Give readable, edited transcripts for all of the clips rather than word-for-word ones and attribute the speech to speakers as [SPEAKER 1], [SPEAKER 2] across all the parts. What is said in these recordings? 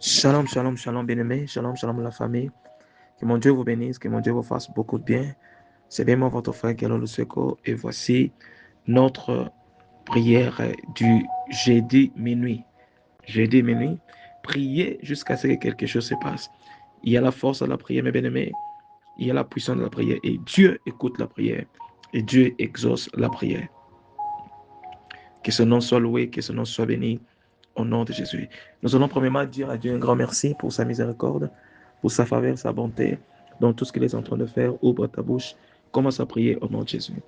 [SPEAKER 1] Shalom, shalom, shalom, bien-aimé. Shalom, shalom, la famille. Que mon Dieu vous bénisse, que mon Dieu vous fasse beaucoup de bien. C'est bien moi, votre frère Kello Luseko. Et voici notre prière du jeudi minuit. Jeudi minuit. Priez jusqu'à ce que quelque chose se passe. Il y a la force à la prière, mes bien-aimés. Il y a la puissance de la prière. Et Dieu écoute la prière. Et Dieu exauce la prière. Que son nom soit loué, que son nom soit béni. Au nom de Jésus. Nous allons premièrement dire à Dieu un grand merci pour sa miséricorde, pour sa faveur, sa bonté, dans tout ce qu'il est en train de faire. Ouvre ta bouche, commence à prier au nom de Jésus.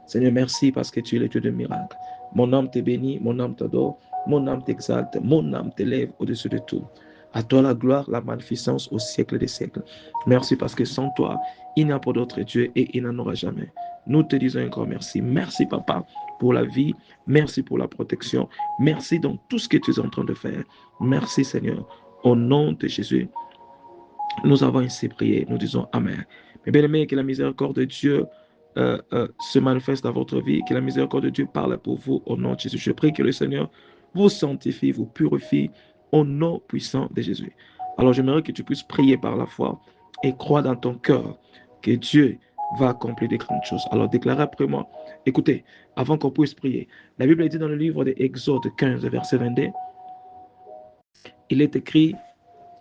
[SPEAKER 1] Seigneur, merci parce que tu es le Dieu de miracles. Mon âme te bénit, mon âme t'adore, mon âme t'exalte, mon âme t'élève au-dessus de tout. À toi la gloire, la magnificence au siècle des siècles. Merci parce que sans toi, il n'y a pas d'autre Dieu et il n'en aura jamais. Nous te disons un grand merci. Merci, Papa, pour la vie. Merci pour la protection. Merci dans tout ce que tu es en train de faire. Merci, Seigneur. Au nom de Jésus, nous avons ainsi prié. Nous disons Amen. Mes bien-aimés, que la miséricorde de Dieu se manifeste dans votre vie, que la miséricorde de Dieu parle pour vous au nom de Jésus. Je prie que le Seigneur vous sanctifie, vous purifie au nom puissant de Jésus. Alors j'aimerais que tu puisses prier par la foi et croire dans ton cœur que Dieu va accomplir des grandes choses. Alors déclarez après moi. Écoutez, avant qu'on puisse prier, la Bible dit dans le livre de Exode 15, verset 22, il est écrit,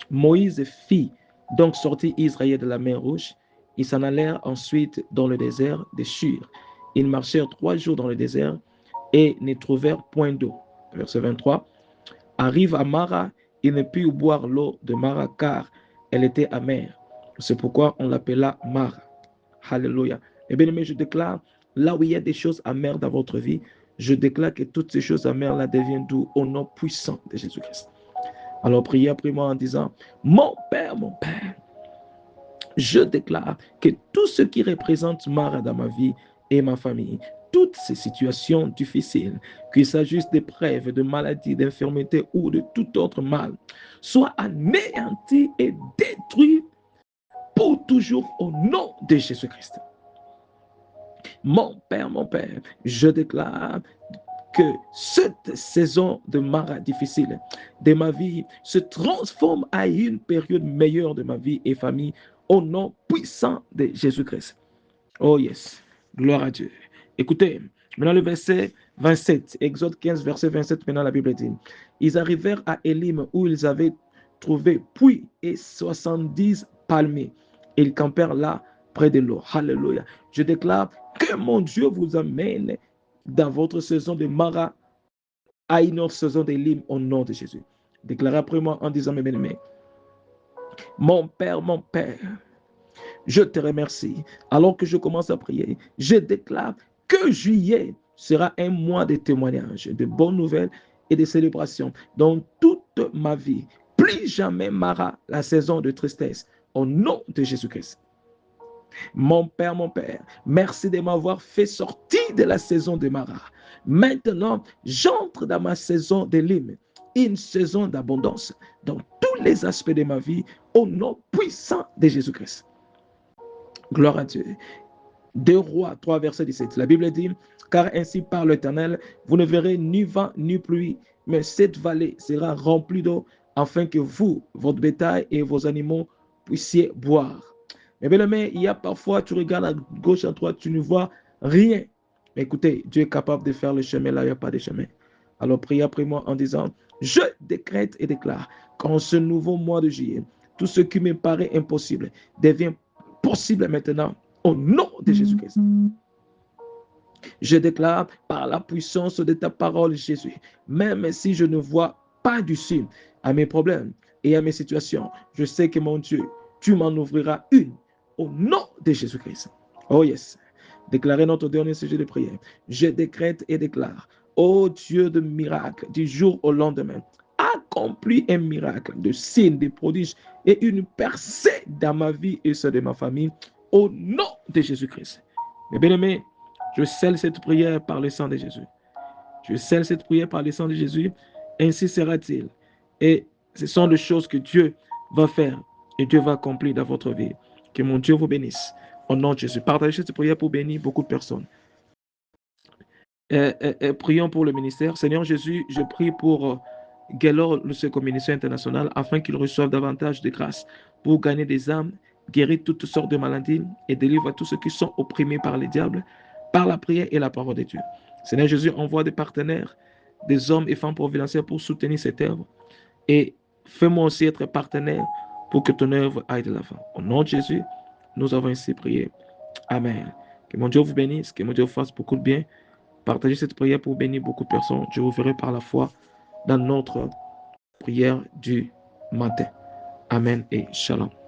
[SPEAKER 1] Moïse fit donc sortir Israël de la mer Rouge. Ils s'en allèrent ensuite dans le désert de Shur. Ils marchèrent 3 jours dans le désert et ne trouvèrent point d'eau. Verset 23. Arrive à Mara, ils ne purent boire l'eau de Mara car elle était amère. C'est pourquoi on l'appela Mara. Alléluia. Eh bien, mais je déclare, là où il y a des choses amères dans votre vie, je déclare que toutes ces choses amères-là deviennent doux au nom puissant de Jésus-Christ. Alors priez après moi en disant, mon Père, je déclare que tout ce qui représente Mara dans ma vie et ma famille, toutes ces situations difficiles, qu'il s'agisse d'épreuves, de maladies, d'infirmités ou de tout autre mal, soient anéanties et détruites pour toujours au nom de Jésus-Christ. Mon Père, je déclare que cette saison de Mara difficile de ma vie se transforme à une période meilleure de ma vie et famille au nom puissant de Jésus-Christ. Oh yes, gloire à Dieu. Écoutez, maintenant le verset 27, Exode 15, verset 27, maintenant la Bible dit, ils arrivèrent à Élim où ils avaient trouvé puits et 70 palmiers. Ils campèrent là près de l'eau. Alléluia. Je déclare que mon Dieu vous amène dans votre saison de Mara à une autre saison d'Élim au nom de Jésus. Déclarez après moi en disant, mes bien-aimés, mon Père, je te remercie. Alors que je commence à prier, je déclare que juillet sera un mois de témoignages, de bonnes nouvelles et de célébrations dans toute ma vie. Plus jamais Mara, la saison de tristesse, au nom de Jésus-Christ. Mon Père, merci de m'avoir fait sortir de la saison de Mara. Maintenant, j'entre dans ma saison d'Élim, une saison d'abondance dans tous les aspects de ma vie, au nom puissant de Jésus-Christ. Gloire à Dieu. 2 Rois 3, verset 17. La Bible dit, car ainsi parle l'Éternel, vous ne verrez ni vent ni pluie, mais cette vallée sera remplie d'eau, afin que vous, votre bétail et vos animaux puissiez boire. Mais bien aimé, il y a parfois, tu regardes à gauche, à droite, tu ne vois rien. Mais écoutez, Dieu est capable de faire le chemin là, il n'y a pas de chemin. Alors priez après moi en disant, je décrète et déclare qu'en ce nouveau mois de juillet, tout ce qui me paraît impossible devient possible maintenant au nom de Jésus-Christ. Je déclare par la puissance de ta parole, Jésus, même si je ne vois pas d'issue à mes problèmes et à mes situations, je sais que mon Dieu, tu m'en ouvriras une au nom de Jésus-Christ. Oh yes. Déclarez notre dernier sujet de prière. Je décrète et déclare, ô Dieu de miracles, du jour au lendemain, accomplis un miracle de signes, de prodiges et une percée dans ma vie et celle de ma famille au nom de Jésus-Christ. Mes bien-aimés, je scelle cette prière par le sang de Jésus. Je scelle cette prière par le sang de Jésus. Ainsi sera-t-il. Et ce sont les choses que Dieu va faire et Dieu va accomplir dans votre vie. Que mon Dieu vous bénisse. Au nom de Jésus. Partagez cette prière pour bénir beaucoup de personnes. Prions pour le ministère. Seigneur Jésus, je prie pour Gaylord, le second ministère international, afin qu'ils reçoivent davantage de grâce pour gagner des âmes, guérir toutes sortes de maladies et délivrer tous ceux qui sont opprimés par les diables, par la prière et la parole de Dieu. Seigneur Jésus, envoie des partenaires, des hommes et femmes providentiels pour soutenir cette œuvre. Et fais-moi aussi être partenaire pour que ton œuvre aille de l'avant. Au nom de Jésus, nous avons ainsi prié. Amen. Que mon Dieu vous bénisse, que mon Dieu vous fasse beaucoup de bien. Partagez cette prière pour bénir beaucoup de personnes. Je vous verrai par la foi dans notre prière du matin. Amen et shalom.